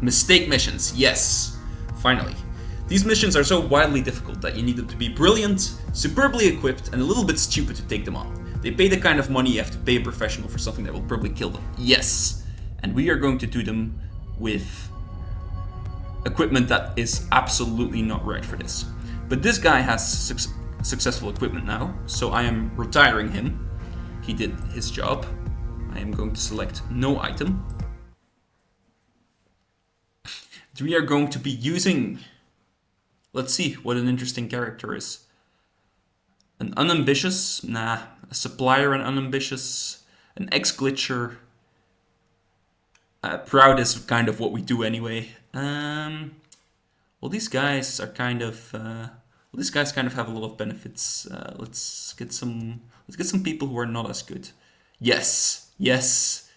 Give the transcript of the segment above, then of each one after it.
Mistake missions, yes. Finally. These missions are so wildly difficult that you need them to be brilliant, superbly equipped, and a little bit stupid to take them on. They pay the kind of money you have to pay a professional for something that will probably kill them. Yes. And we are going to do them with equipment that is absolutely not right for this. But this guy has successful equipment now, so I am retiring him. He did his job. I am going to select no item. We are going to be using... Let's see what an interesting character is. An unambitious? Nah. A supplier and unambitious. An ex-glitcher. Proud is kind of what we do anyway. Well, these guys are kind of... these guys kind of have a lot of benefits. Let's get some people who are not as good. Yes. Yes.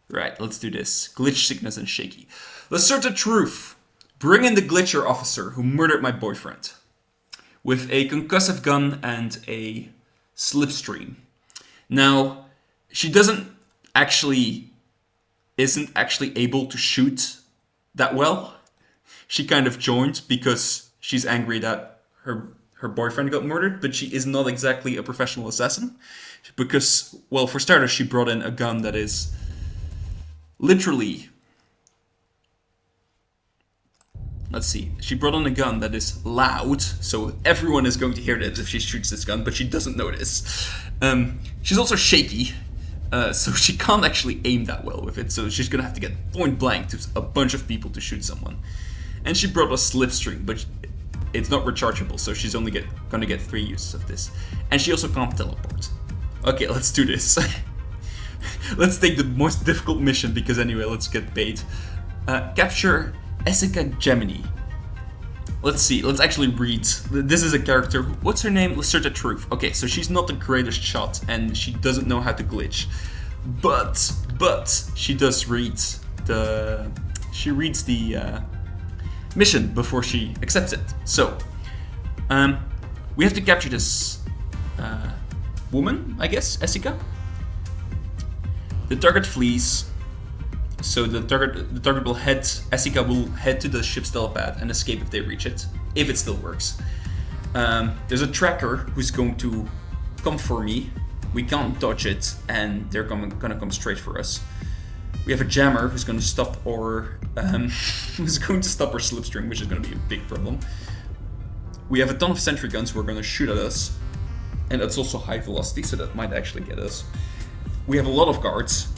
Right, let's do this. Glitch, sickness, and shaky. Assert the truth. Bring in the glitcher officer who murdered my boyfriend. With a concussive gun and a slipstream. Now, she isn't actually able to shoot that well. She kind of joined because she's angry that her boyfriend got murdered, but she is not exactly a professional assassin. Because, well, for starters, she brought in a gun that is literally... Let's see. She brought in a gun that is loud, so everyone is going to hear this if she shoots this gun, but she doesn't notice. She's also shaky, so she can't actually aim that well with it, so she's gonna have to get point blank to a bunch of people to shoot someone. And she brought a slipstream, but it's not rechargeable, so she's only gonna get 3 uses of this. And she also can't teleport. Okay, let's do this. Let's take the most difficult mission, because anyway, let's get paid. Capture Jessica Gemini. Let's see, let's actually read. This is a character, what's her name? Let's search the truth. Okay, so she's not the greatest shot, and she doesn't know how to glitch. But she does read the... She reads the mission before she accepts it. So, we have to capture this woman, I guess, Jessica. The target flees. So the target will head, Jessica will head to the ship's telepad and escape if they reach it, if it still works. There's a tracker who's going to come for me. We can't dodge it, and they're gonna come straight for us. We have a jammer who's going to stop our slipstream, which is going to be a big problem. We have a ton of sentry guns who are going to shoot at us, and that's also high velocity, so that might actually get us. We have a lot of guards.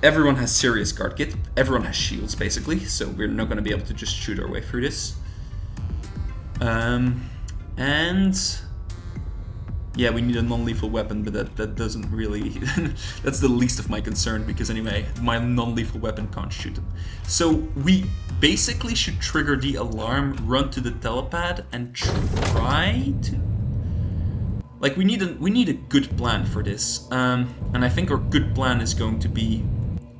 Everyone has serious guard kit. Everyone has shields, basically, so we're not going to be able to just shoot our way through this. And yeah, we need a non-lethal weapon, but that doesn't really... That's the least of my concern, because anyway, my non-lethal weapon can't shoot them. So we basically should trigger the alarm, run to the telepad, and try to... Like, we need a good plan for this. And I think our good plan is going to be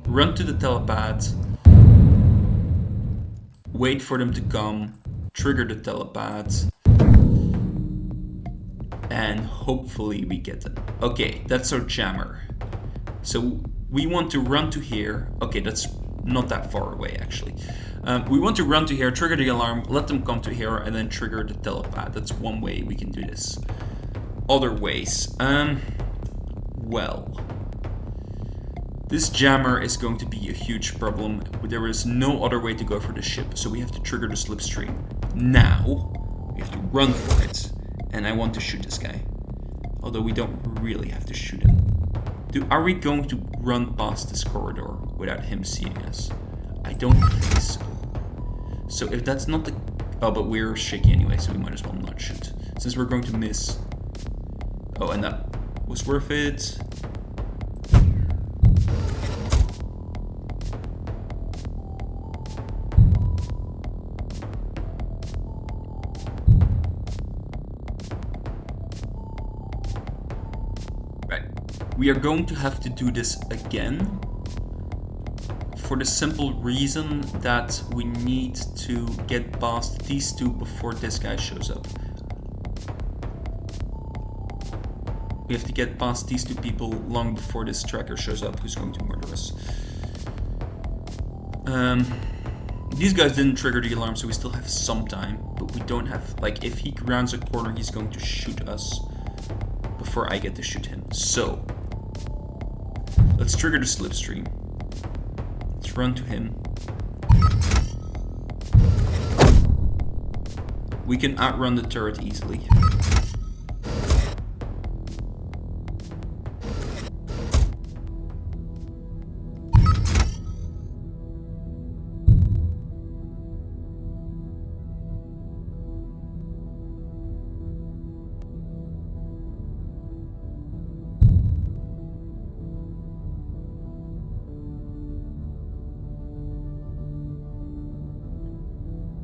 run to the telepad, wait for them to come, trigger the telepad, and hopefully we get them. Okay, that's our jammer. So we want to run to here. Okay, that's not that far away, actually. We want to run to here, trigger the alarm, let them come to here, and then trigger the telepad. That's one way we can do this. Other ways. Well, this jammer is going to be a huge problem. There is no other way to go for the ship, so we have to trigger the slipstream. Now, we have to run for it. And I want to shoot this guy. Although we don't really have to shoot him. Are we going to run past this corridor without him seeing us? I don't think so. So if that's not the... Oh, but we're shaky anyway, so we might as well not shoot. Since we're going to miss... Oh, and that was worth it. Right. We are going to have to do this again. For the simple reason that we need to get past these two before this guy shows up. We have to get past these two people long before this tracker shows up who's going to murder us. These guys didn't trigger the alarm, so we still have some time. But we don't have... Like, if he rounds a corner, he's going to shoot us before I get to shoot him. So, let's trigger the slipstream. Let's run to him. We can outrun the turret easily.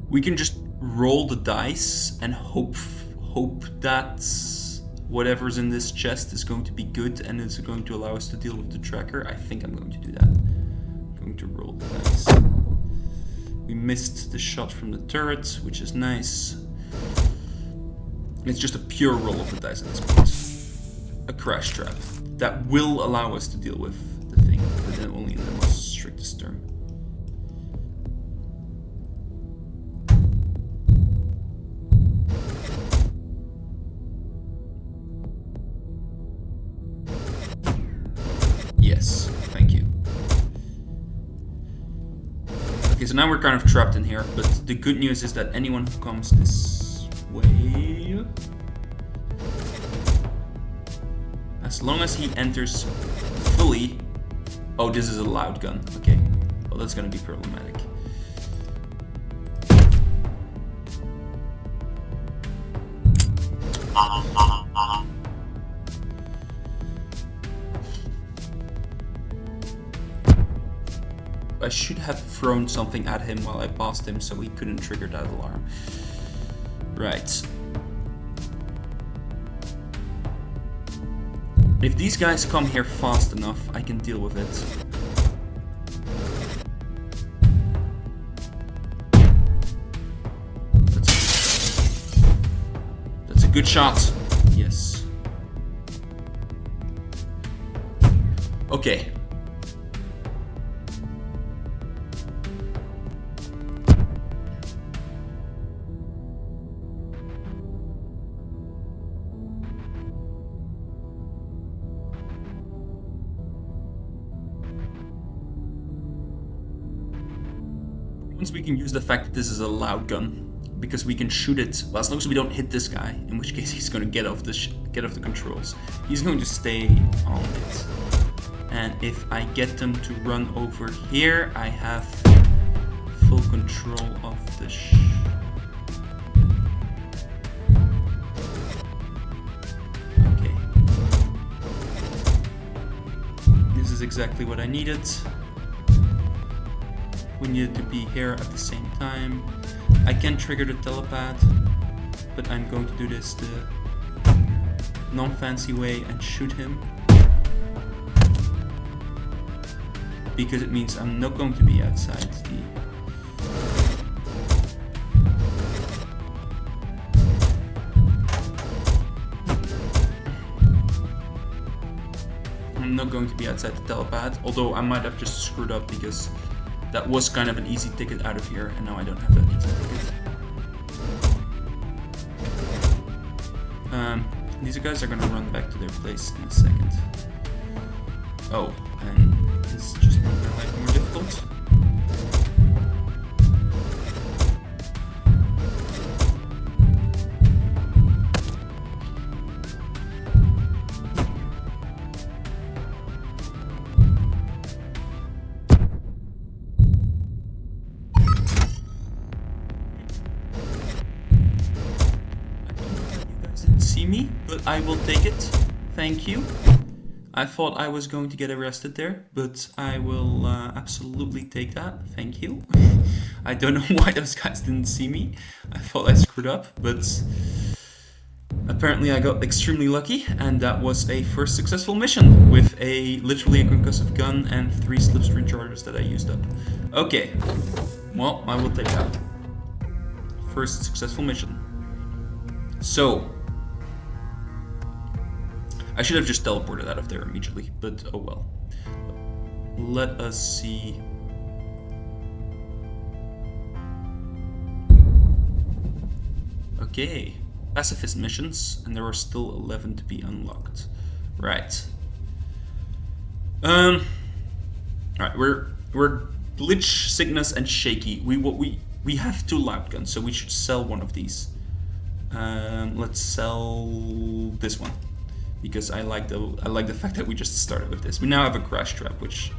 We can just roll the dice and hope that whatever's in this chest is going to be good and it's going to allow us to deal with the tracker. I think I'm going to do that. I'm going to roll the dice. We missed the shot from the turret, which is nice. It's just a pure roll of the dice at this point. A crash trap that will allow us to deal with the thing, but then only in the most strictest term. Yes, thank you. Okay, so now we're kind of trapped in here, but the good news is that anyone who comes this way, as long as he enters fully... Oh, this is a loud gun. Okay, well that's gonna be problematic. I should have thrown something at him while I passed him so he couldn't trigger that alarm. Right. If these guys come here fast enough, I can deal with it. That's a good shot. Yes. Okay. We can use the fact that this is a loud gun because we can shoot it, well, as long as we don't hit this guy, in which case he's going to get off the controls. He's going to stay on it, and if I get them to run over here, I have full control of the okay. This is exactly what I needed. We needed to be here at the same time. I can trigger the telepad, but I'm going to do this the non-fancy way and shoot him. Because it means I'm not going to be outside the... I'm not going to be outside the telepad, although I might have just screwed up because that was kind of an easy ticket out of here, and now I don't have that easy ticket. These guys are gonna run back to their place in a second. Oh, and this just made my life more difficult. See me, but I will take it. Thank you. I thought I was going to get arrested there, but I will absolutely take that. Thank you. I don't know why those guys didn't see me. I thought I screwed up, but apparently I got extremely lucky, and that was a first successful mission with literally a concussive gun and 3 slipstream charges that I used up. Okay, well, I will take that. First successful mission. So, I should have just teleported out of there immediately, but oh well. Let us see Okay. Pacifist missions, and there are still 11 to be unlocked. Right. Alright, we're Glitch, Cygnus, and Shaky. We have 2 loud guns, so we should sell one of these. Let's sell this one, because I like the fact that we just started with this. We now have a crash trap, which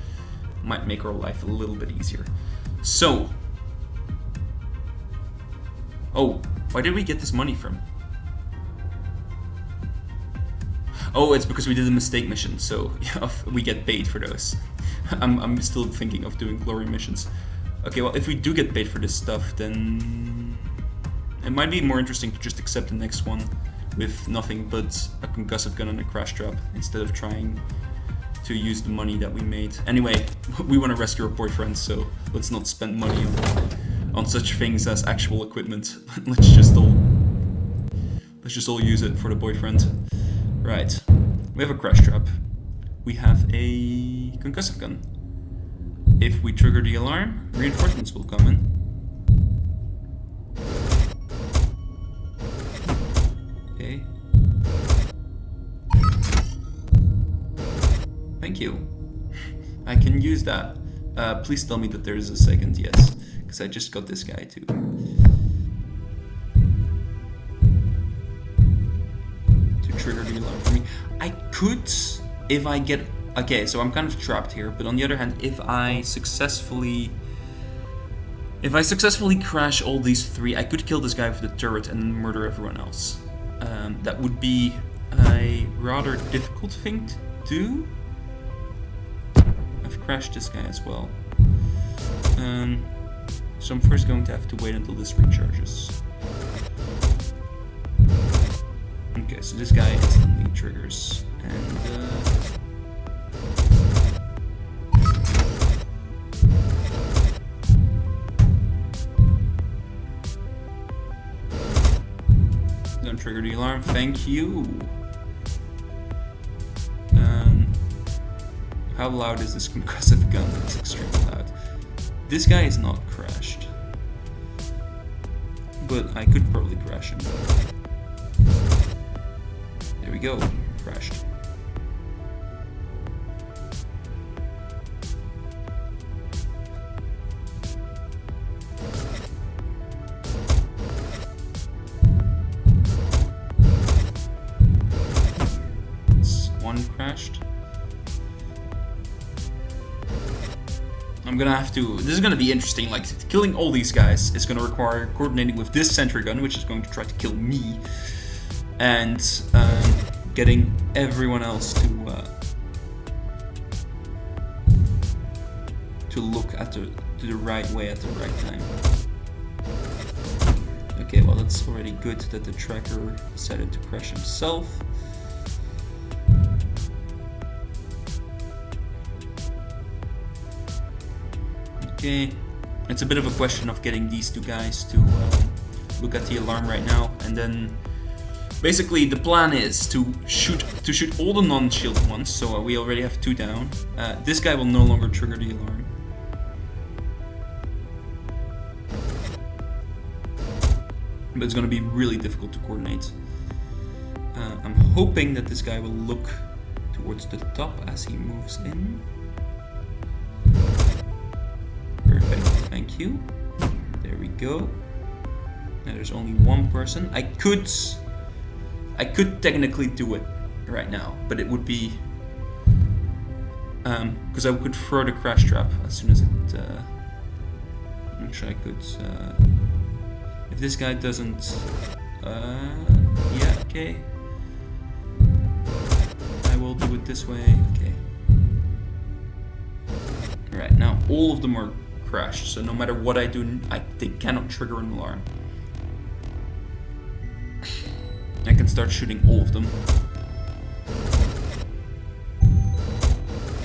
might make our life a little bit easier. So, oh, why did we get this money from? Oh, it's because we did a mistake mission, so yeah, we get paid for those. I'm still thinking of doing glory missions. Okay, well, if we do get paid for this stuff, then it might be more interesting to just accept the next one with nothing but a concussive gun and a crash trap, instead of trying to use the money that we made. Anyway, we want to rescue our boyfriend, so let's not spend money on such things as actual equipment. let's just all use it for the boyfriend. Right, we have a crash trap. We have a concussive gun. If we trigger the alarm, reinforcements will come in. Okay. Thank you. I can use that. Please tell me that there is a second, yes, because I just got this guy too. Trigger the alarm for me. I could, if I get... Okay, so I'm kind of trapped here, but on the other hand, if I successfully crash all these 3, I could kill this guy with the turret and murder everyone else. That would be a rather difficult thing to do. I've crashed this guy as well. So I'm first going to have to wait until this recharges. Okay, so this guy instantly triggers, and don't trigger the alarm, thank you. How loud is this concussive gun? It's extremely loud. This guy is not crashed, but I could probably crash him. There we go, crashed. This one crashed. I'm gonna have to... This is gonna be interesting, like, killing all these guys is gonna require coordinating with this sentry gun, which is going to try to kill me, and getting everyone else to look at the right way at the right time. Okay, well, that's already good that the tracker decided to crash himself. Okay, it's a bit of a question of getting these 2 guys to look at the alarm right now, and then basically the plan is to shoot all the non-shield ones. So we already have 2 down. This guy will no longer trigger the alarm. But it's going to be really difficult to coordinate. I'm hoping that this guy will look towards the top as he moves in. Perfect, thank you. There we go. Now there's only 1 person. I could technically do it right now, but it would be because I could throw the crash trap as soon as it. Actually, I could. If this guy doesn't, yeah, okay. I will do it this way. Okay. All right, now all of them are crashed, so no matter what I do, they cannot trigger an alarm. I can start shooting all of them.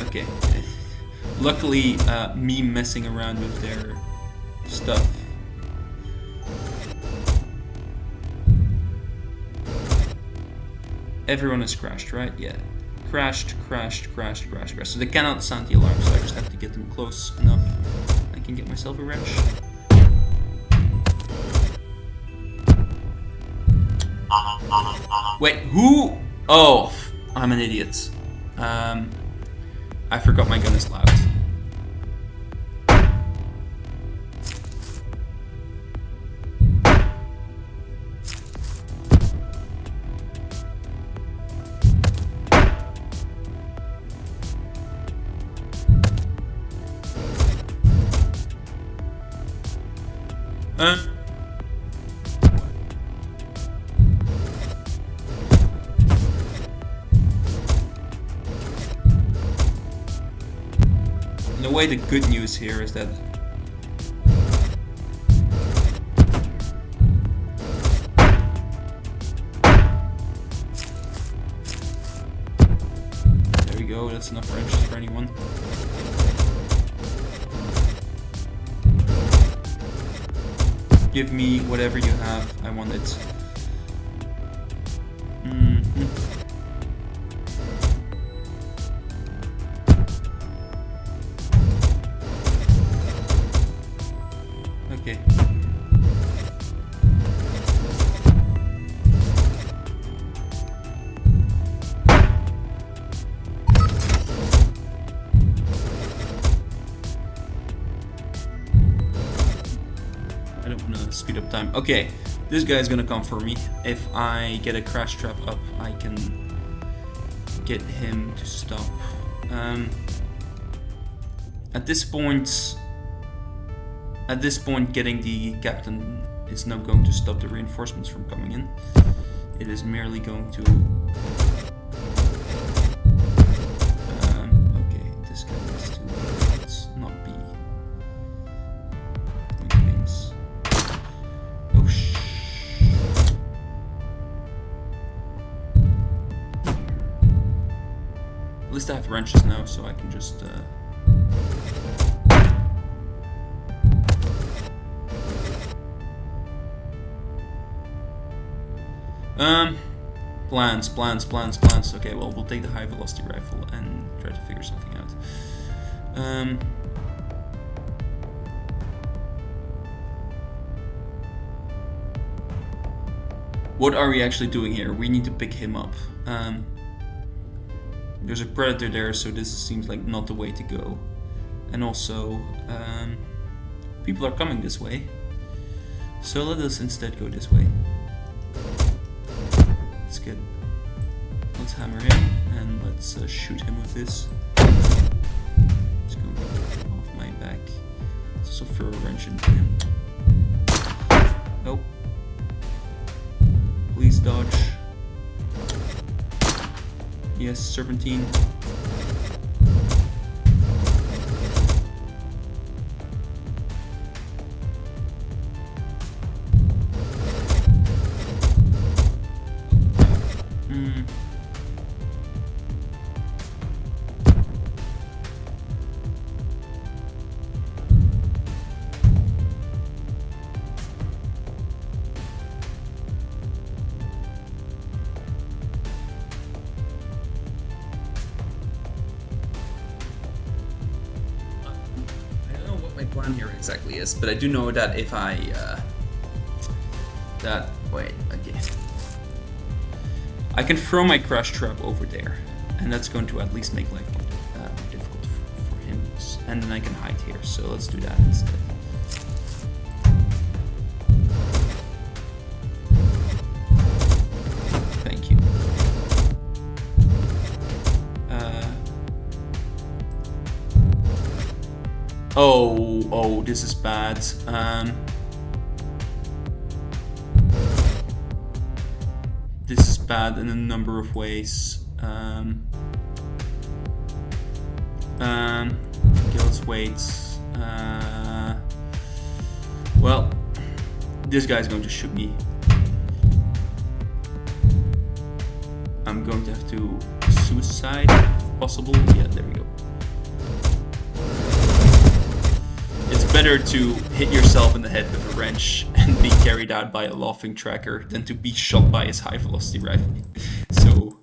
Okay. Luckily, me messing around with their stuff. Everyone is crashed, right? Yeah. Crashed. So they cannot sound the alarm, so I just have to get them close enough. I can get myself a wrench. Wait, who? Oh, I'm an idiot. I forgot my gun is loud. In a way, the good news here is that there we go, that's enough wrenches for anyone. Give me whatever you have, I want it. Okay. I don't want to speed up time. Okay, this guy's gonna come for me. If I get a crash trap up, I can get him to stop. At this point, getting the captain is not going to stop the reinforcements from coming in. It is merely going to... okay, this guy needs to not be doing things. Oh, at least I have wrenches now, so I can just... plans. Okay, well, we'll take the high velocity rifle and try to figure something out. What are we actually doing here? We need to pick him up. There's a predator there, so this seems like not the way to go. And also, people are coming this way. So let us instead go this way. Let's hammer him and let's shoot him with this. It's going to get him off my back. Let's also throw a wrench into him. Oh. Please dodge. Yes, serpentine. Plan here exactly is, but I do know that if I wait, okay, I can throw my crash trap over there, and that's going to at least make life difficult for him, and then I can hide here, so let's do that instead. Thank you. Oh, this is bad. This is bad in a number of ways. Okay, let's wait. Well, this guy's going to shoot me. I'm going to have to suicide, if possible. Yeah, there we go. It's better to hit yourself in the head with a wrench and be carried out by a laughing tracker than to be shot by his high velocity rifle. So,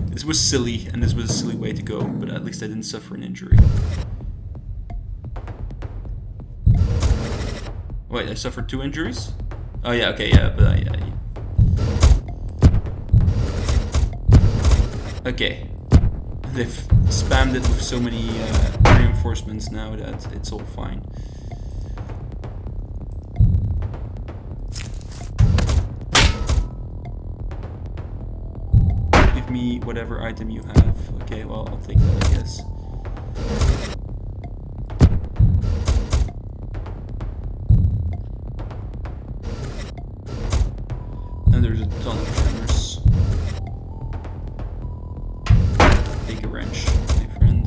this was silly, and this was a silly way to go, but at least I didn't suffer an injury. Wait, I suffered 2 injuries? Oh yeah, okay, yeah, but yeah. Okay. They've spammed it with so many reinforcements now that it's all fine. Give me whatever item you have. Okay, well, I'll take that, I guess. And there's a ton of tremors. Take a wrench, my friend.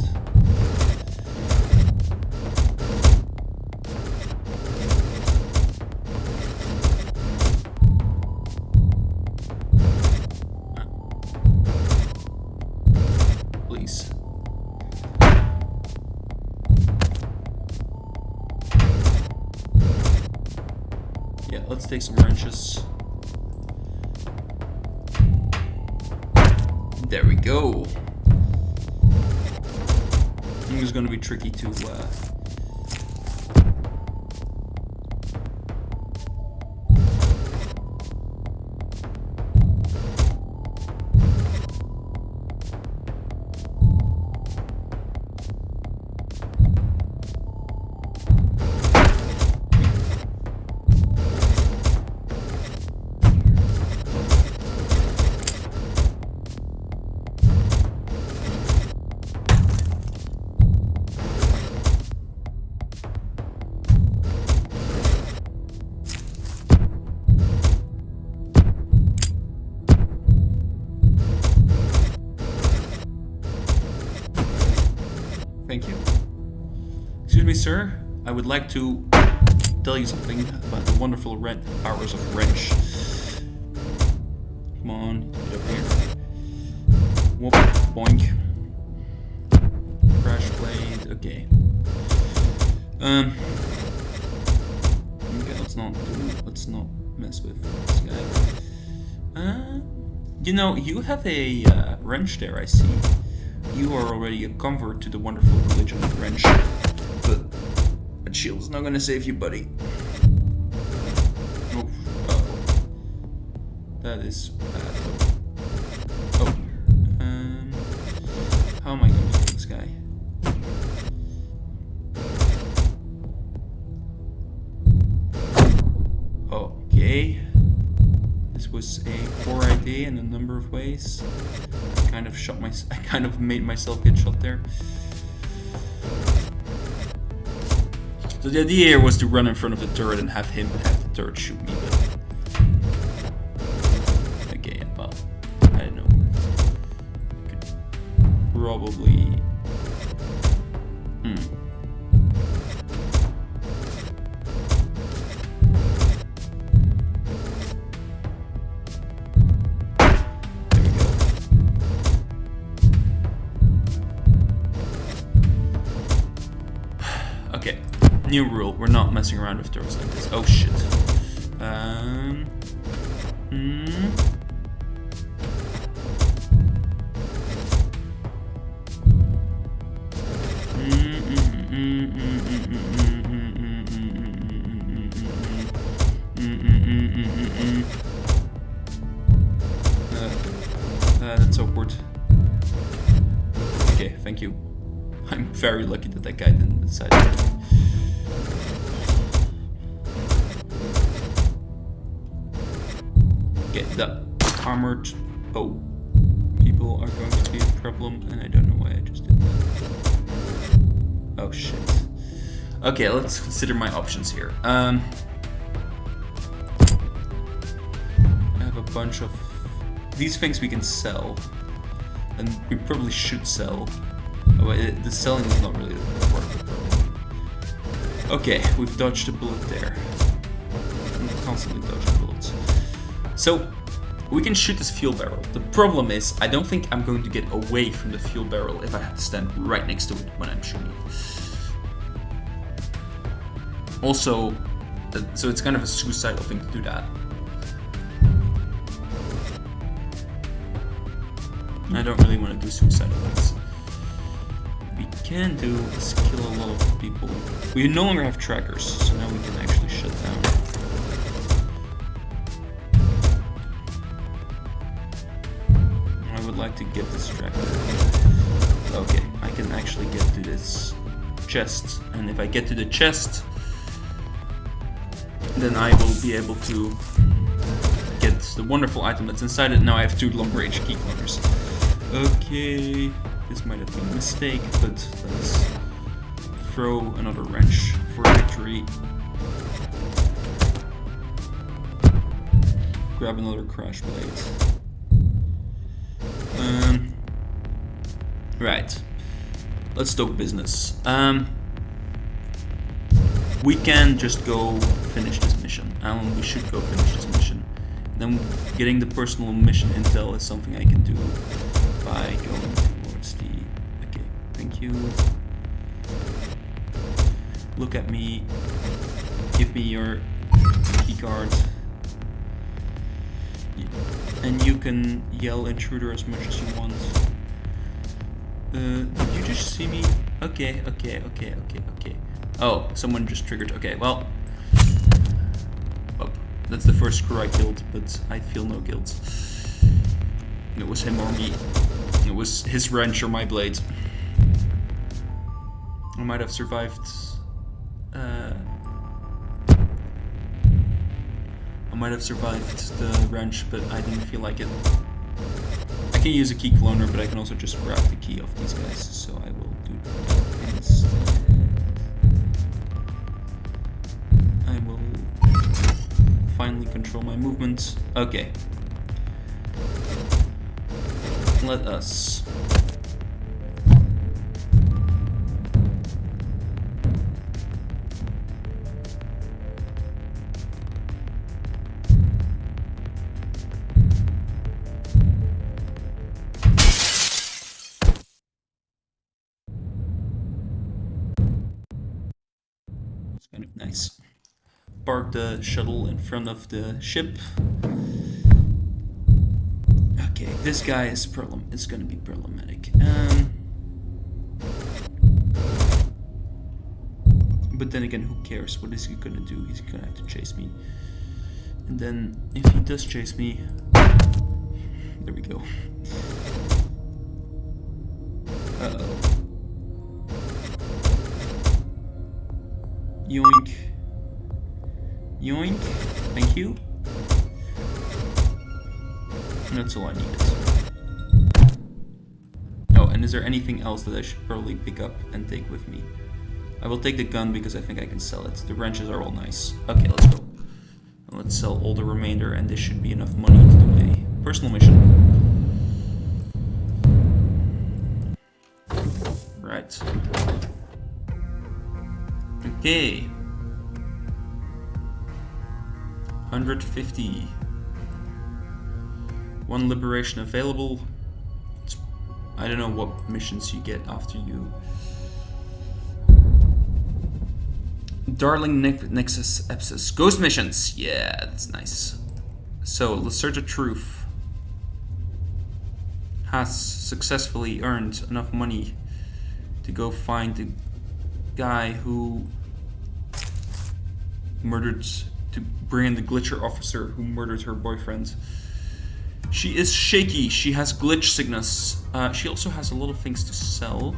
Please. Yeah, let's take some wrenches. There we go. I think it's gonna be tricky to Thank you. Excuse me, sir. I would like to tell you something about the wonderful powers of wrench. Come on, get up here. Whoop, boink. Crash blade. Okay. Okay, let's not mess with this guy. You know, you have a wrench there, I see. You are already a convert to the wonderful religion of wrench. But that shield is not gonna save you, buddy. Oh, uh-oh. That is bad. Oh. How am I gonna kill this guy? Okay. This was a poor idea in a number of ways. I kind of made myself get shot there. So the idea here was to run in front of the turret and have the turret shoot me, but... Okay, well, I don't know. Could probably... Okay, new rule. We're not messing around with turrets like this. Oh shit. That's awkward. Okay, thank you. I'm very lucky that that guy didn't decide to. Okay, the armored people are going to be a problem, and I don't know why I just did that. Oh shit. Okay, let's consider my options here. I have a bunch of these things we can sell, and we probably should sell. Oh, the selling is not really worth it. Okay, we've dodged a bullet there. I'm constantly dodging bullets. So, we can shoot this fuel barrel. The problem is, I don't think I'm going to get away from the fuel barrel if I have to stand right next to it when I'm shooting. Also, so it's kind of a suicidal thing to do that. I don't really want to do suicidal things. We can do is kill a lot of people. We no longer have trackers, so now we can actually shut down. like to get distracted. Okay, I can actually get to this chest, and if I get to the chest, then I will be able to get the wonderful item that's inside it. Now I have 2 long-range key cloners. Okay, this might have been a mistake, but let's throw another wrench for victory. Grab another crash blade. Right. Let's talk business. We can just go finish this mission. We should go finish this mission. Then getting the personal mission intel is something I can do by going towards the... Okay, thank you. Look at me. Give me your key card. And you can yell intruder as much as you want. Did you just see me? Okay. Oh, someone just triggered. Okay, well. Oh, that's the first crew I killed, but I feel no guilt. It was him or me. It was his wrench or my blade. I might have survived. I might have survived the wrench, but I didn't feel like it. I can use a key cloner, but I can also just grab the key off these guys, so I will do that instead. I will finally control my movement. Okay. Let us... Kind of nice. Park the shuttle in front of the ship. Okay, this guy is it's gonna be problematic. But then again, who cares? What is he gonna do? He's gonna have to chase me. And then, if he does chase me... There we go. Uh-oh. Yoink. Yoink. Thank you. And that's all I needed. Oh, and is there anything else that I should probably pick up and take with me? I will take the gun because I think I can sell it. The wrenches are all nice. Okay, let's go. Let's sell all the remainder, and this should be enough money to do a personal mission. Right. Okay. 150. 1 liberation available. I don't know what missions you get after you. Darling Nexus Epsis. Ghost missions! Yeah, that's nice. So, let's search the truth. Has successfully earned enough money to go find the guy who murdered, to bring in the glitcher officer who murdered her boyfriend. She is shaky. She has glitch sickness. She also has a lot of things to sell.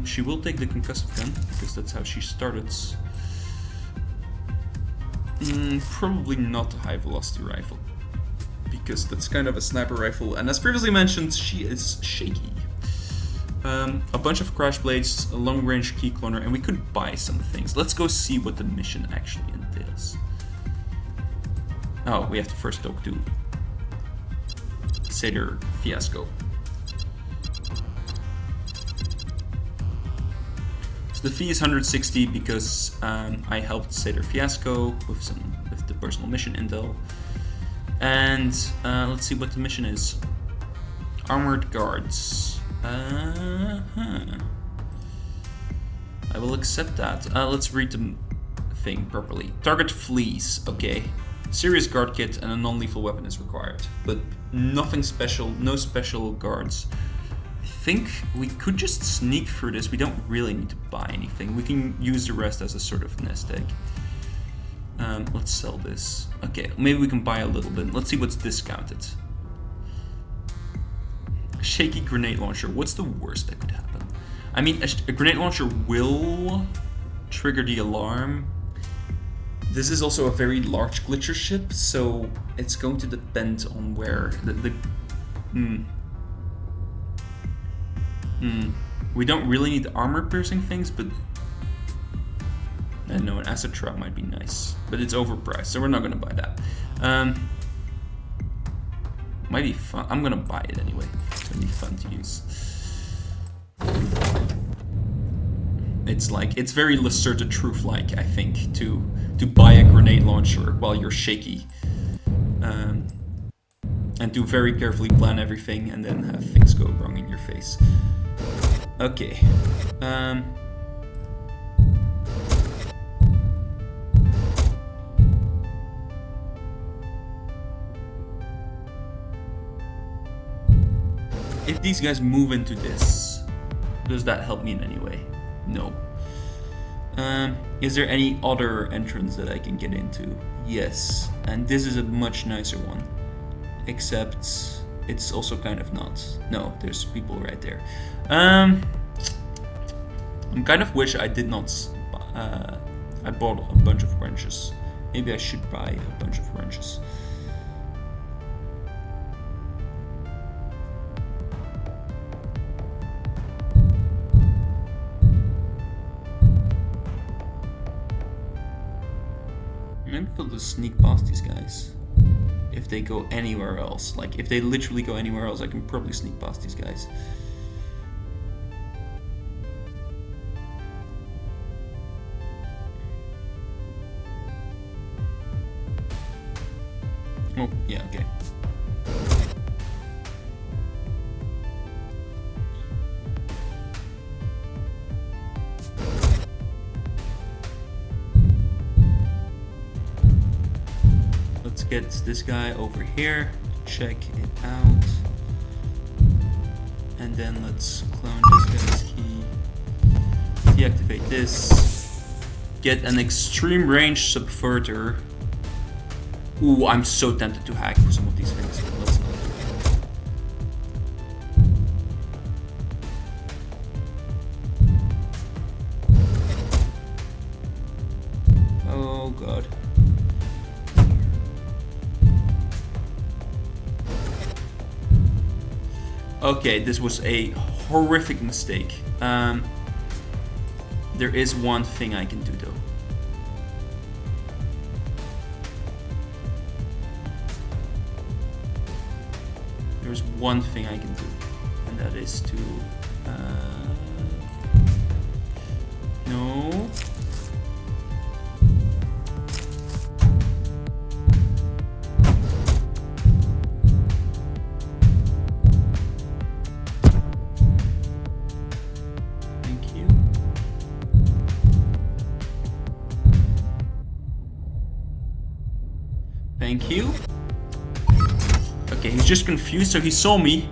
She will take the concussive gun because that's how she started. Probably not a high velocity rifle because that's kind of a sniper rifle, and as previously mentioned, she is shaky. A bunch of crash blades, a long range key cloner, and we could buy some things. Let's go see what the mission actually entails. Oh, we have to first talk to Seder Fiasco. So the fee is 160 because I helped Seder Fiasco with the personal mission intel. And let's see what the mission is. Armored guards. I will accept that. Let's read the thing properly. Target fleas. Okay. Serious guard kit and a non-lethal weapon is required, but nothing special, no special guards. I think we could just sneak through this. We don't really need to buy anything. We can use the rest as a sort of nest egg. Let's sell this. Okay, maybe we can buy a little bit. Let's see what's discounted. Shaky grenade launcher. What's the worst that could happen? I mean, a grenade launcher will trigger the alarm. This is also a very large glitcher ship, so it's going to depend on where We don't really need armor-piercing things, but I don't know, an acid trap might be nice, but it's overpriced, so we're not gonna buy that. Might be fun. I'm gonna buy it anyway. It's gonna be fun to use. It's very Lacerda Truth-like, I think, to buy a grenade launcher while you're shaky, and to very carefully plan everything, and then have things go wrong in your face. Okay. If these guys move into this, does that help me in any way? No. Is there any other entrance that I can get into? Yes, and this is a much nicer one. Except it's also kind of not. No, there's people right there. I kind of wish I did not. I bought a bunch of wrenches. Maybe I should buy a bunch of wrenches. Maybe I'll just sneak past these guys. If they go anywhere else. Like, if they literally go anywhere else, I can probably sneak past these guys. Oh, yeah, okay. Let's get this guy over here, check it out, and then let's clone this guy's key, deactivate this, get an extreme range subverter. Ooh, I'm so tempted to hack for some of these things, but let's not do that. Oh god. Okay, this was a horrific mistake. There is one thing I can do though. There's one thing I can do, and that is to no. Thank you. Okay, he's just confused, so he saw me.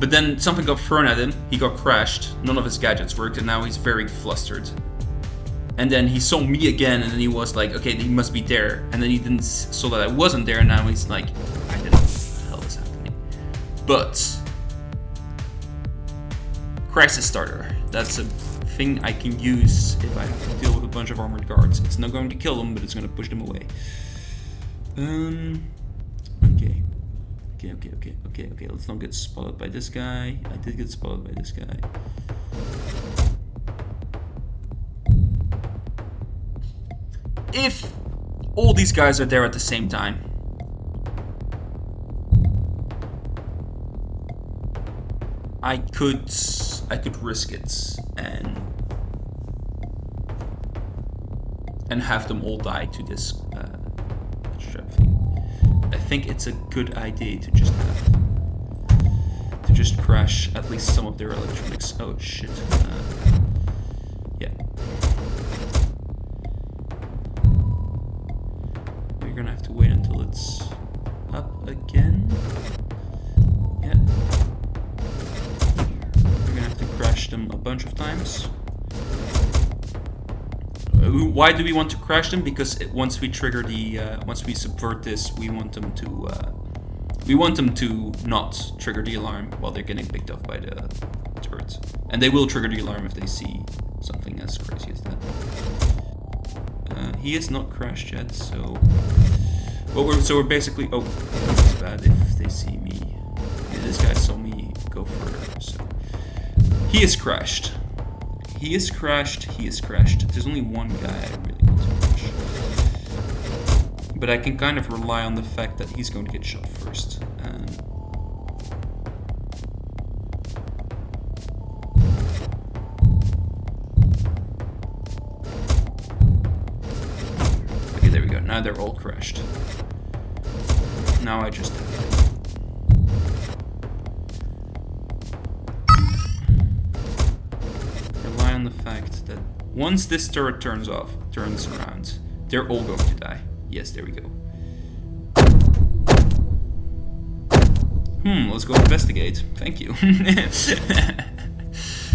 But then something got thrown at him, he got crashed, none of his gadgets worked, and now he's very flustered. And then he saw me again, and then he was like, okay, he must be there. And then he didn't saw that I wasn't there, and now he's like, I don't know what the hell is happening. But crisis starter. That's a thing I can use if I have to deal with a bunch of armored guards. It's not going to kill them, but it's going to push them away. Okay, let's not get spotted by this guy. I did get spotted by this guy. If all these guys are there at the same time, I could risk it and have them all die to this trap thing. I think it's a good idea to just crash at least some of their electronics. Oh shit. Yeah. We're gonna have to wait until it's up again. Yeah. We're gonna have to crash them a bunch of times. Why do we want to crash them? Because once we trigger the, once we subvert this, we want them to We want them to not trigger the alarm while they're getting picked off by the turret. And they will trigger the alarm if they see something as crazy as that. He is not crashed yet, so... Well, we're basically... Oh, it's bad if they see me. Yeah, this guy saw me go further, so... He is crashed. He is crashed, he is crashed. There's only one guy I really want to crash. But I can kind of rely on the fact that he's going to get shot first. Okay, there we go. Now they're all crashed. Now I just have to rely on the fact that once this turret turns around, they're all going to die. Yes, there we go. Let's go investigate. Thank you.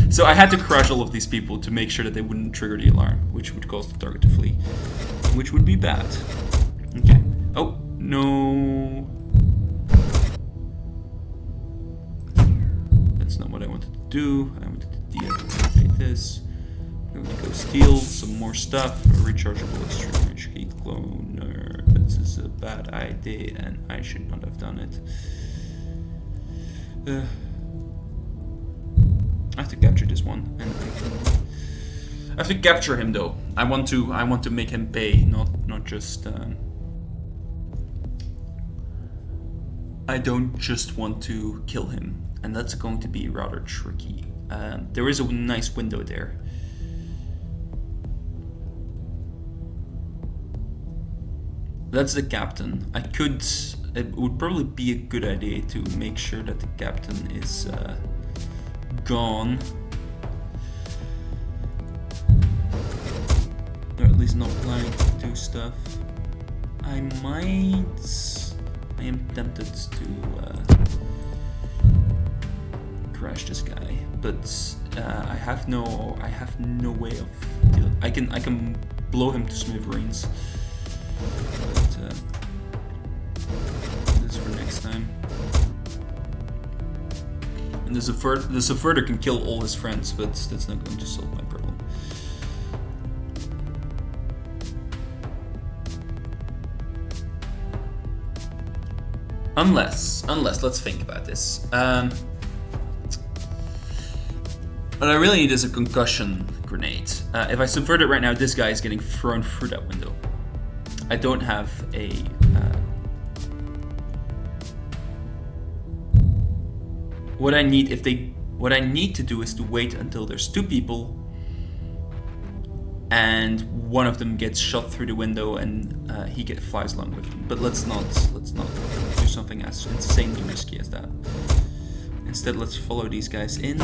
So I had to crush all of these people to make sure that they wouldn't trigger the alarm, which would cause the target to flee, which would be bad. Okay. Oh, no. That's not what I wanted to do. I wanted to deactivate this. I'm going to go steal some more stuff. A rechargeable extreme rich heat cloner. This is a bad idea and I should not have done it. I have to capture this one, and I have to capture him though. I want to make him pay, not just. I don't just want to kill him, and that's going to be rather tricky. There is a nice window there. That's the captain. It would probably be a good idea to make sure that the captain is gone. Or at least not planning to do stuff. I am tempted to crash this guy, but I have no way of dealing. I can blow him to smithereens. But this is for next time. And the subverter can kill all his friends, but that's not going to solve my problem. Unless, let's think about this. What I really need is a concussion grenade. If I subvert it right now, this guy is getting thrown through that window. I don't have a... What I need to do is to wait until there's two people and one of them gets shot through the window and he flies along with them. But let's not do something as insanely risky as that. Instead, let's follow these guys in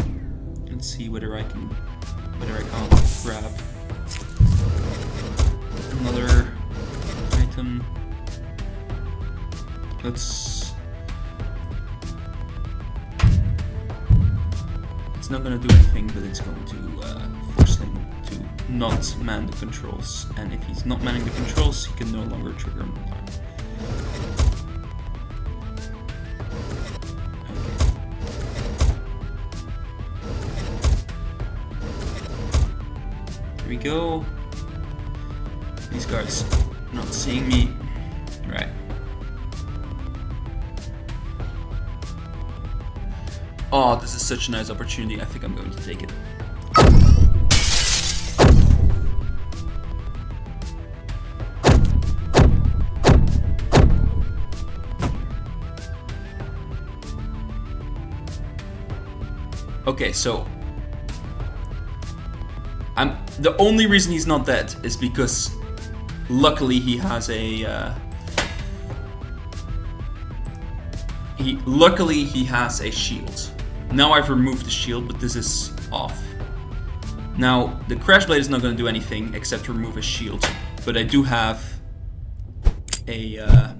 and see whether I can't grab another item. It's not going to do anything, but it's going to force him to not man the controls. And if he's not manning the controls, he can no longer trigger an alarm. Okay. Here we go. These guys not seeing me. Right. Oh, this is such a nice opportunity. I think I'm going to take it. Okay, so the only reason he's not dead is because luckily he has a he has a shield. Now I've removed the shield, but this is off. Now the crash blade is not going to do anything except remove a shield, but I do have a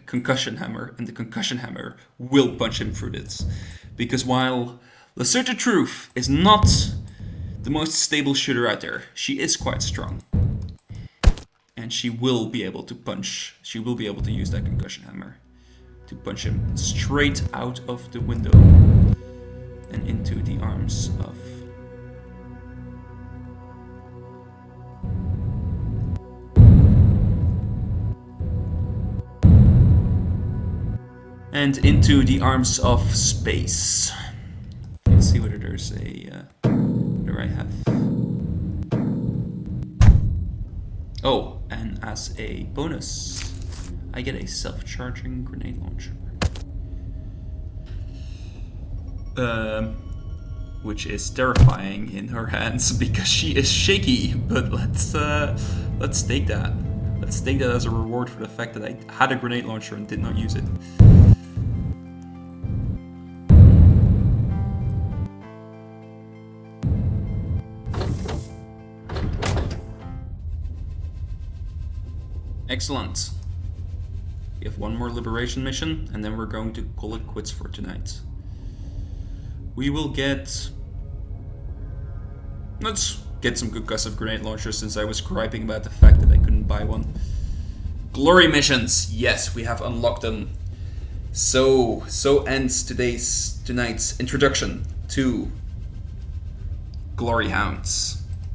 concussion hammer, and the concussion hammer will punch him through this. Because while Lacerta Truth is not the most stable shooter out there, she is quite strong. And she will be able to punch, she will be able to use that concussion hammer. to punch him straight out of the window and into the arms of space. Let's see whether there's a whether I have. Oh, and as a bonus, I get a self-charging grenade launcher. Which is terrifying in her hands because she is shaky. But let's take that. Let's take that as a reward for the fact that I had a grenade launcher and did not use it. Excellent. We have one more liberation mission, and then we're going to call it quits for tonight. We will get... Let's get some good concussive grenade launchers since I was griping about the fact that I couldn't buy one. Glory missions! Yes, we have unlocked them. So ends tonight's introduction to Glory Hounds.